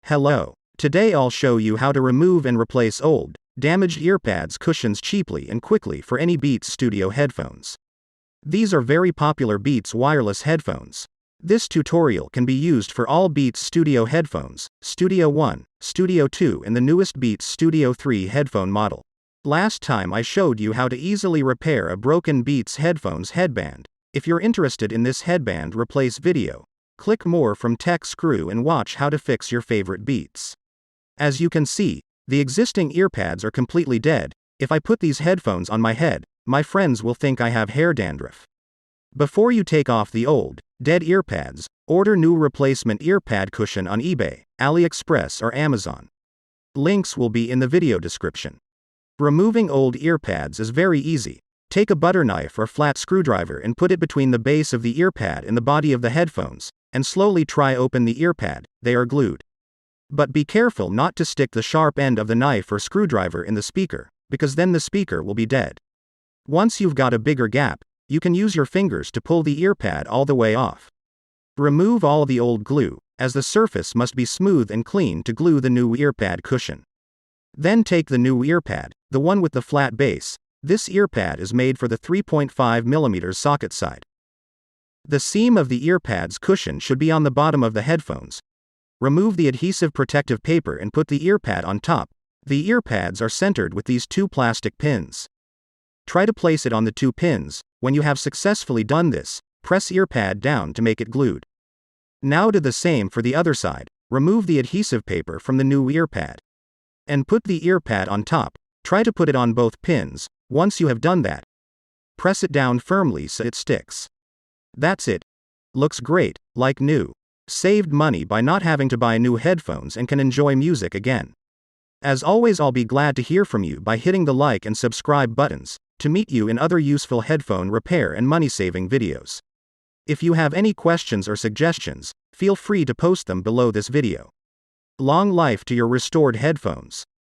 Hello. Today I'll show you how to remove and replace old, damaged earpads cushions cheaply and quickly for any Beats Studio headphones. These are very popular Beats wireless headphones. This tutorial can be used for all Beats Studio headphones, Studio One, Studio 2 and the newest Beats Studio 3 headphone model. Last time I showed you how to easily repair a broken Beats headphones headband. If you're interested in this headband replace video, click more from Tech Screw and watch how to fix your favorite Beats. As you can see, the existing earpads are completely dead. If I put these headphones on my head, my friends will think I have hair dandruff. Before you take off the old, dead earpads, order new replacement earpad cushion on eBay, Aliexpress or Amazon. Links will be in the video description. Removing old earpads is very easy. Take a butter knife or flat screwdriver and put it between the base of the earpad and the body of the headphones, and slowly try open the earpad. They are glued. But be careful not to stick the sharp end of the knife or screwdriver in the speaker, because then the speaker will be dead. Once you've got a bigger gap, you can use your fingers to pull the earpad all the way off. Remove all the old glue, as the surface must be smooth and clean to glue the new earpad cushion. Then take the new earpad, the one with the flat base. This earpad is made for the 3.5mm socket side. The seam of the earpad's cushion should be on the bottom of the headphones. Remove the adhesive protective paper and put the earpad on top. The earpads are centered with these two plastic pins. Try to place it on the two pins. When you have successfully done this, press earpad down to make it glued. Now do the same for the other side. Remove the adhesive paper from the new earpad and put the earpad on top. Try to put it on both pins. Once you have done that, press it down firmly so it sticks. That's it. Looks great, like new. Saved money by not having to buy new headphones and can enjoy music again. As always, I'll be glad to hear from you by hitting the like and subscribe buttons, to meet you in other useful headphone repair and money-saving videos. If you have any questions or suggestions, feel free to post them below this video. Long life to your restored headphones.